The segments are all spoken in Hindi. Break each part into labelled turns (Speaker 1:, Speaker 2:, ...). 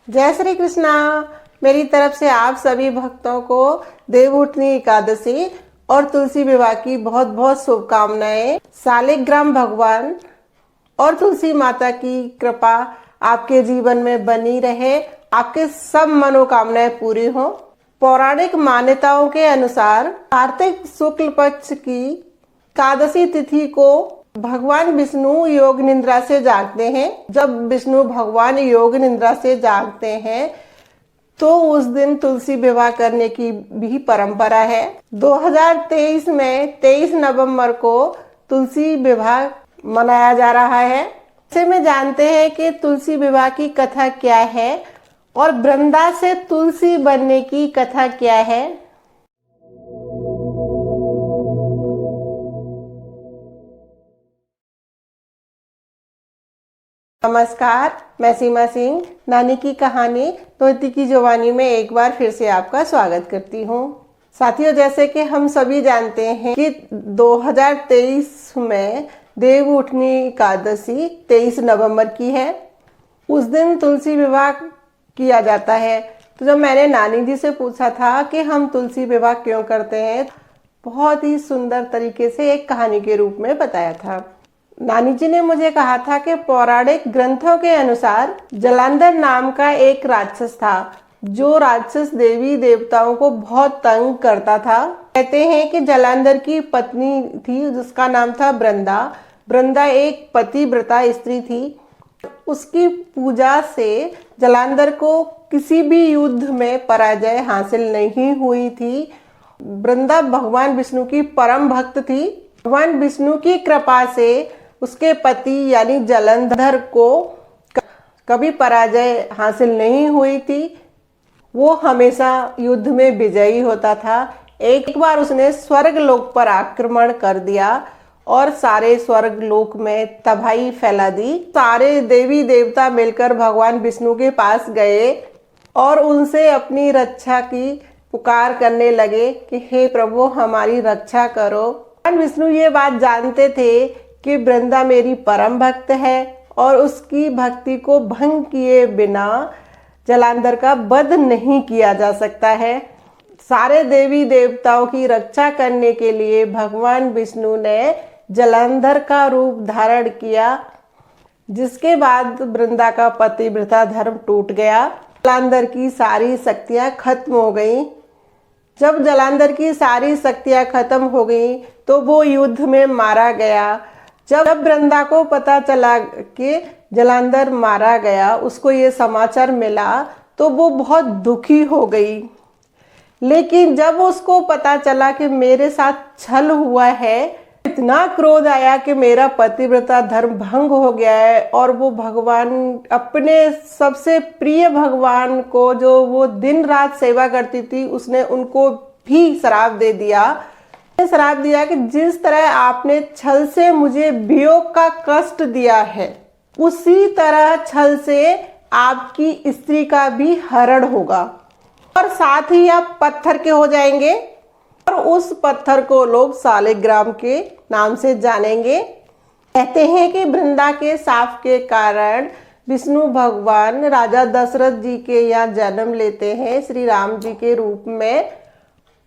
Speaker 1: जय श्री कृष्णा। मेरी तरफ से आप सभी भक्तों को देवउठनी एकादशी और तुलसी विवाह की बहुत बहुत शुभकामनाएं। सालिग्राम भगवान और तुलसी माता की कृपा आपके जीवन में बनी रहे, आपके सब मनोकामनाएं पूरी हो। पौराणिक मान्यताओं के अनुसार कार्तिक शुक्ल पक्ष की एकादशी तिथि को भगवान विष्णु योग निद्रा से जागते हैं। जब विष्णु भगवान योग निद्रा से जागते हैं तो उस दिन तुलसी विवाह करने की भी परंपरा है। 2023 में 23 नवंबर को तुलसी विवाह मनाया जा रहा है। ऐसे में जानते हैं कि तुलसी विवाह की कथा क्या है और वृंदा से तुलसी बनने की कथा क्या है। नमस्कार, मैं सीमा सिंह नानी की कहानी तोती की जवानी में एक बार फिर से आपका स्वागत करती हूँ। साथियों, जैसे कि हम सभी जानते हैं कि 2023 में देवउठनी एकादशी 23 नवंबर की है। उस दिन तुलसी विवाह किया जाता है। तो जब मैंने नानी जी से पूछा था कि हम तुलसी विवाह क्यों करते हैं, बहुत ही सुंदर तरीके से एक कहानी के रूप में बताया था। नानी जी ने मुझे कहा था कि पौराणिक ग्रंथों के अनुसार जलांधर नाम का एक राक्षस था, जो राक्षस देवी देवताओं को बहुत तंग करता था। कहते हैं कि जलांधर की पत्नी थी जिसका नाम था वृंदा। वृंदा एक पतिव्रता स्त्री थी। उसकी पूजा से जलांधर को किसी भी युद्ध में पराजय हासिल नहीं हुई थी। वृंदा भगवान विष्णु की परम भक्त थी। भगवान विष्णु की कृपा से उसके पति यानी जलंधर को कभी पराजय हासिल नहीं हुई थी। वो हमेशा युद्ध में विजयी होता था। एक बार उसने स्वर्ग लोक पर आक्रमण कर दिया और सारे स्वर्ग लोक में तबाही फैला दी। सारे देवी देवता मिलकर भगवान विष्णु के पास गए और उनसे अपनी रक्षा की पुकार करने लगे कि हे प्रभु, हमारी रक्षा करो। भगवान विष्णु ये बात जानते थे कि वृंदा मेरी परम भक्त है और उसकी भक्ति को भंग किए बिना जलांधर का वध नहीं किया जा सकता है। सारे देवी देवताओं की रक्षा करने के लिए भगवान विष्णु ने जलांधर का रूप धारण किया, जिसके बाद वृंदा का पतिव्रता धर्म टूट गया। जलांधर की सारी शक्तियां खत्म हो गई। जब जलांधर की सारी शक्तियां खत्म हो गई तो वो युद्ध में मारा गया। जब वृंदा को पता चला कि जलांधर मारा गया, उसको ये समाचार मिला तो वो बहुत दुखी हो गई। लेकिन जब उसको पता चला कि मेरे साथ छल हुआ है, इतना क्रोध आया कि मेरा पतिव्रता धर्म भंग हो गया है। और वो भगवान, अपने सबसे प्रिय भगवान को जो वो दिन रात सेवा करती थी, उसने उनको भी श्राप दे दिया। श्राप दिया कि जिस तरह आपने छल से मुझे वियोग का कष्ट दिया है, उसी तरह छल से आपकी स्त्री का भी हरण होगा और साथ ही आप पत्थर के हो जाएंगे और उस पत्थर को लोग सालिग्राम के नाम से जानेंगे। कहते हैं कि वृंदा के शाप के कारण विष्णु भगवान राजा दशरथ जी के यहाँ जन्म लेते हैं श्री राम जी के रूप में।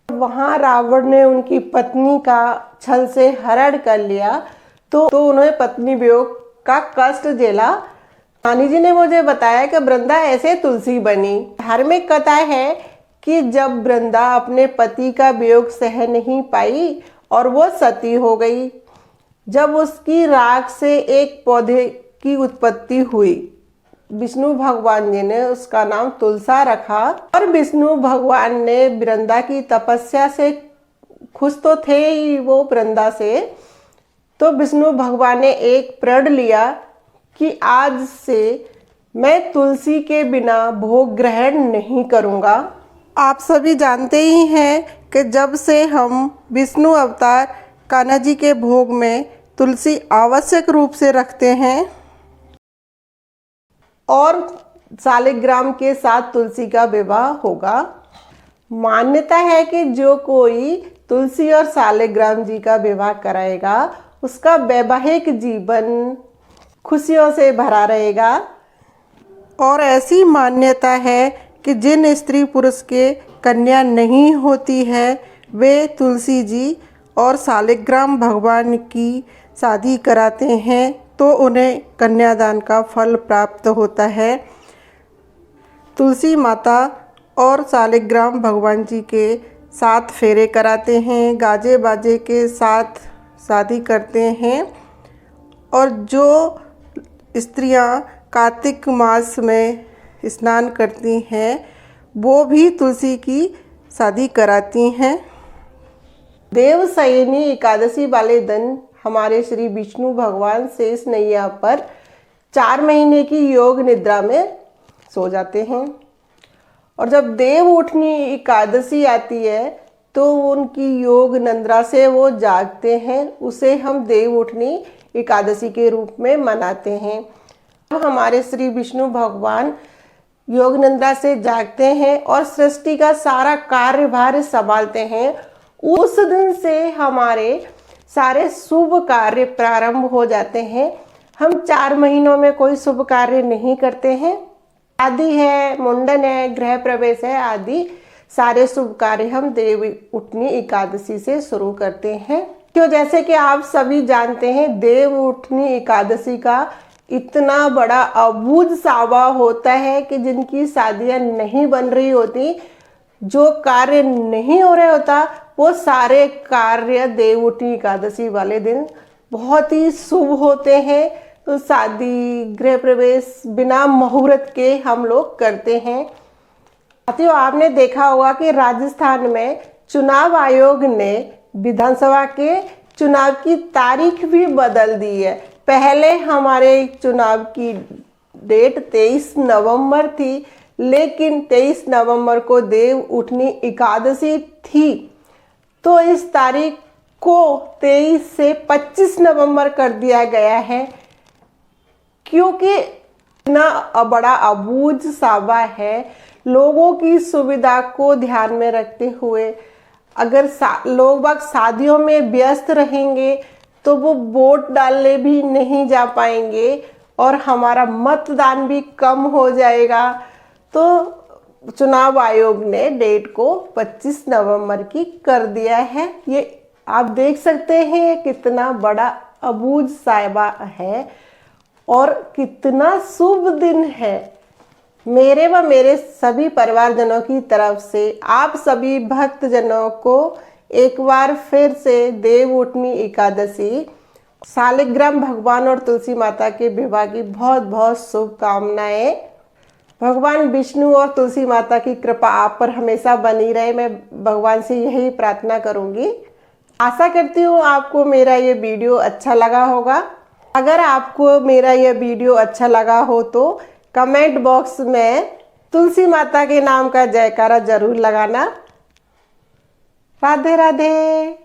Speaker 1: वहां रावण ने उनकी पत्नी का छल से हरण कर लिया तो उन्होंने पत्नी वियोग का कष्ट झेला। नानी जी ने मुझे बताया कि वृंदा ऐसे तुलसी बनी। धार्मिक कथा है कि जब वृंदा अपने पति का वियोग सह नहीं पाई और वो सती हो गई, जब उसकी राख से एक पौधे की उत्पत्ति हुई, विष्णु भगवान जी ने उसका नाम तुलसा रखा। और विष्णु भगवान ने वृंदा की तपस्या से खुश तो थे ही वो वृंदा से, तो विष्णु भगवान ने एक प्रण लिया कि आज से मैं तुलसी के बिना भोग ग्रहण नहीं करूँगा। आप सभी जानते ही हैं कि जब से हम विष्णु अवतार कान्हा जी के भोग में तुलसी आवश्यक रूप से रखते हैं और सालिग्राम के साथ तुलसी का विवाह होगा। मान्यता है कि जो कोई तुलसी और सालिग्राम जी का विवाह कराएगा, उसका वैवाहिक जीवन खुशियों से भरा रहेगा। और ऐसी मान्यता है कि जिन स्त्री पुरुष के कन्या नहीं होती है वे तुलसी जी और शालिग्राम भगवान की शादी कराते हैं तो उन्हें कन्यादान का फल प्राप्त होता है। तुलसी माता और शालिग्राम भगवान जी के 7 फेरे कराते हैं, गाजे बाजे के साथ शादी करते हैं। और जो स्त्रियां कार्तिक मास में स्नान करती हैं वो भी तुलसी की शादी कराती हैं। देवशयनी एकादशी वाले दिन हमारे श्री विष्णु भगवान शेष नैया पर 4 महीने की योग निद्रा में सो जाते हैं। और जब देव उठनी एकादशी आती है तो उनकी योग निद्रा से वो जागते हैं, उसे हम देव उठनी एकादशी के रूप में मनाते हैं। अब हमारे श्री विष्णु भगवान योग निद्रा से जागते हैं और सृष्टि का सारा कार्यभार संभालते हैं। उस दिन से हमारे सारे शुभ कार्य प्रारंभ हो जाते हैं। हम 4 महीनों में कोई शुभ कार्य नहीं करते हैं। शादी है, मुंडन है, गृह प्रवेश है आदि सारे शुभ कार्य हम देव उठनी एकादशी से शुरू करते हैं। क्यों, जैसे कि आप सभी जानते हैं देव उठनी एकादशी का इतना बड़ा अबूझ सावा होता है कि जिनकी शादियां नहीं बन रही होती, जो कार्य नहीं हो रहा होता, वो सारे कार्य देव उठनी एकादशी वाले दिन बहुत ही शुभ होते हैं। तो शादी गृह प्रवेश बिना मुहूर्त के हम लोग करते हैं। साथियों, आपने देखा होगा कि राजस्थान में चुनाव आयोग ने विधानसभा के चुनाव की तारीख भी बदल दी है। पहले हमारे चुनाव की डेट 23 नवंबर थी, लेकिन 23 नवंबर को देव उठनी एकादशी थी तो इस तारीख को 23 से 25 नवंबर कर दिया गया है। क्योंकि इतना बड़ा अबूझ सावा है, लोगों की सुविधा को ध्यान में रखते हुए अगर लोग बाग शादियों में व्यस्त रहेंगे तो वो वोट डालने भी नहीं जा पाएंगे और हमारा मतदान भी कम हो जाएगा। तो चुनाव आयोग ने डेट को 25 नवंबर की कर दिया है। ये आप देख सकते हैं कितना बड़ा अबूझ साहिबा है और कितना शुभ दिन है। मेरे व मेरे सभी परिवारजनों की तरफ से आप सभी भक्तजनों को एक बार फिर से देव उठनी एकादशी, शालिग्राम भगवान और तुलसी माता के विवाह की बहुत बहुत शुभकामनाएं। भगवान विष्णु और तुलसी माता की कृपा आप पर हमेशा बनी रहे, मैं भगवान से यही प्रार्थना करूंगी। आशा करती हूँ आपको मेरा ये वीडियो अच्छा लगा होगा। अगर आपको मेरा ये वीडियो अच्छा लगा हो तो कमेंट बॉक्स में तुलसी माता के नाम का जयकारा जरूर लगाना। राधे राधे।